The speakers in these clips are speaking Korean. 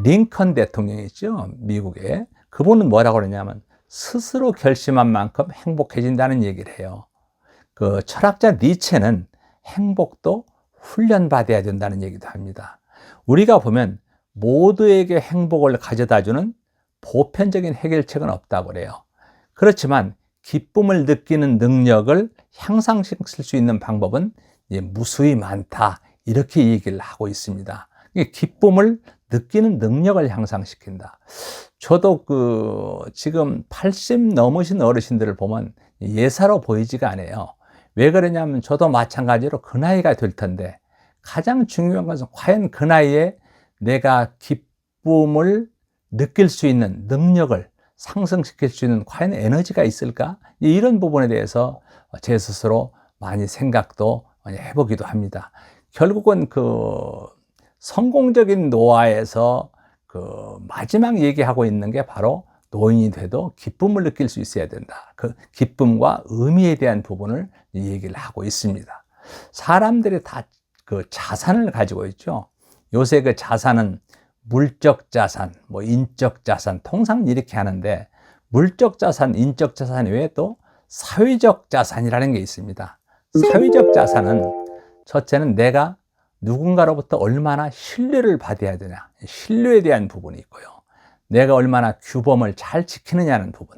링컨 대통령이 있죠, 미국에. 그분은 뭐라고 그러냐면 스스로 결심한 만큼 행복해진다는 얘기를 해요. 그 철학자 니체는 행복도 훈련받아야 된다는 얘기도 합니다. 우리가 보면 모두에게 행복을 가져다주는 보편적인 해결책은 없다고 그래요. 그렇지만 기쁨을 느끼는 능력을 향상시킬 수 있는 방법은 무수히 많다, 이렇게 얘기를 하고 있습니다. 기쁨을 느끼는 능력을 향상시킨다. 저도 지금 80 넘으신 어르신들을 보면 예사로 보이지가 않아요. 왜 그러냐면 저도 마찬가지로 그 나이가 될 텐데, 가장 중요한 것은 과연 그 나이에 내가 기쁨을 느낄 수 있는 능력을 상승시킬 수 있는 과연 에너지가 있을까? 이런 부분에 대해서 제 스스로 많이 생각도 많이 해보기도 합니다. 결국은 성공적인 노화에서 마지막 얘기하고 있는 게 바로 노인이 돼도 기쁨을 느낄 수 있어야 된다. 그 기쁨과 의미에 대한 부분을 얘기를 하고 있습니다. 사람들이 다 자산을 가지고 있죠. 요새 자산은 물적 자산, 인적 자산, 통상 이렇게 하는데, 물적 자산, 인적 자산 외에 또 사회적 자산이라는 게 있습니다. 사회적 자산은 첫째는 내가 누군가로부터 얼마나 신뢰를 받아야 되냐, 신뢰에 대한 부분이 있고요. 내가 얼마나 규범을 잘 지키느냐는 부분.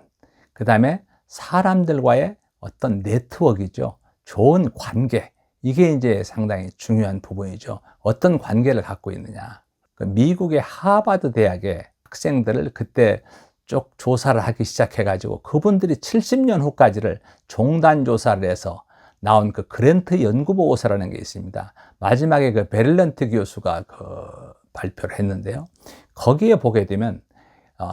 그 다음에 사람들과의 어떤 네트워크이죠. 좋은 관계. 이게 이제 상당히 중요한 부분이죠. 어떤 관계를 갖고 있느냐. 미국의 하버드 대학의 학생들을 그때 쭉 조사를 하기 시작해가지고 그분들이 70년 후까지를 종단 조사를 해서 나온 그랜트 연구보고서라는 게 있습니다. 마지막에 베를런트 교수가 발표를 했는데요. 거기에 보게 되면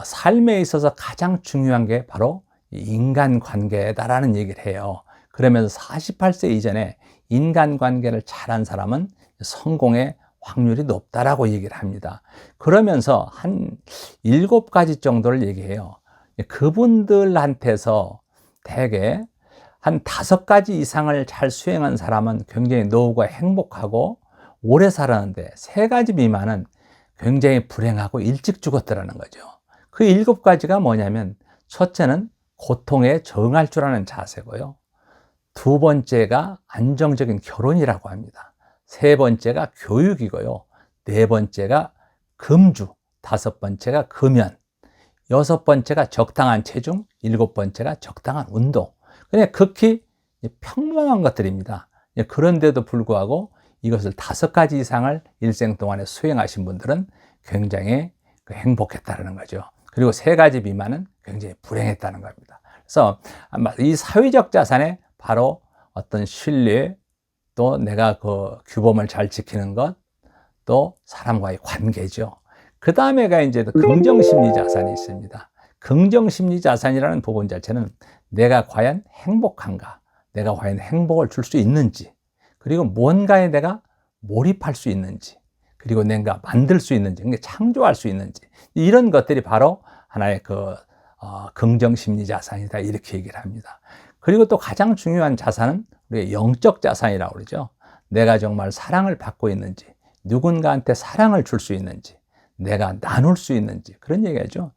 삶에 있어서 가장 중요한 게 바로 인간관계다라는 얘기를 해요. 그러면서 48세 이전에 인간관계를 잘한 사람은 성공의 확률이 높다라고 얘기를 합니다. 그러면서 한 7가지 정도를 얘기해요. 그분들한테서 대개 한 5가지 이상을 잘 수행한 사람은 굉장히 노후가 행복하고 오래 살았는데 3가지 미만은 굉장히 불행하고 일찍 죽었더라는 거죠. 그 7가지가 뭐냐면, 첫째는 고통에 적응할 줄 아는 자세고요. 2번째가 안정적인 결혼이라고 합니다. 3번째가 교육이고요. 4번째가 금주, 5번째가 금연, 6번째가 적당한 체중, 7번째가 적당한 운동. 그냥 극히 평범한 것들입니다. 그런데도 불구하고 이것을 5가지 이상을 일생 동안에 수행하신 분들은 굉장히 행복했다는 거죠. 그리고 3가지 미만은 굉장히 불행했다는 겁니다. 그래서 아마 이 사회적 자산에 바로 어떤 신뢰, 또 내가 규범을 잘 지키는 것, 또 사람과의 관계죠. 그 다음에가 이제 긍정심리 자산이 있습니다. 긍정심리 자산이라는 부분 자체는 내가 과연 행복한가, 내가 과연 행복을 줄 수 있는지, 그리고 무언가에 내가 몰입할 수 있는지, 그리고 내가 만들 수 있는지, 창조할 수 있는지, 이런 것들이 바로 하나의 긍정심리 자산이다, 이렇게 얘기를 합니다. 그리고 또 가장 중요한 자산은 우리의 영적 자산이라고 그러죠. 내가 정말 사랑을 받고 있는지, 누군가한테 사랑을 줄 수 있는지, 내가 나눌 수 있는지, 그런 얘기하죠.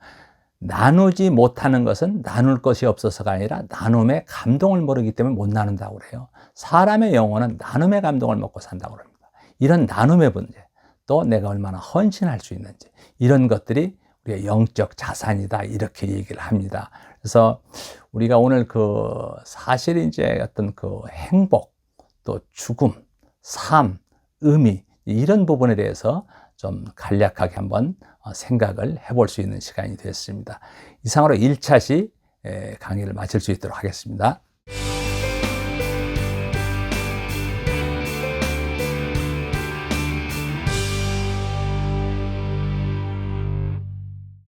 나누지 못하는 것은 나눌 것이 없어서가 아니라 나눔의 감동을 모르기 때문에 못 나눈다고 그래요. 사람의 영혼은 나눔의 감동을 먹고 산다고 합니다. 이런 나눔의 문제, 또 내가 얼마나 헌신할 수 있는지, 이런 것들이 우리의 영적 자산이다, 이렇게 얘기를 합니다. 그래서 우리가 오늘 사실 이제 어떤 행복, 또 죽음, 삶, 의미, 이런 부분에 대해서 좀 간략하게 한번 생각을 해볼 수 있는 시간이 됐습니다. 이상으로 1차시 강의를 마칠 수 있도록 하겠습니다.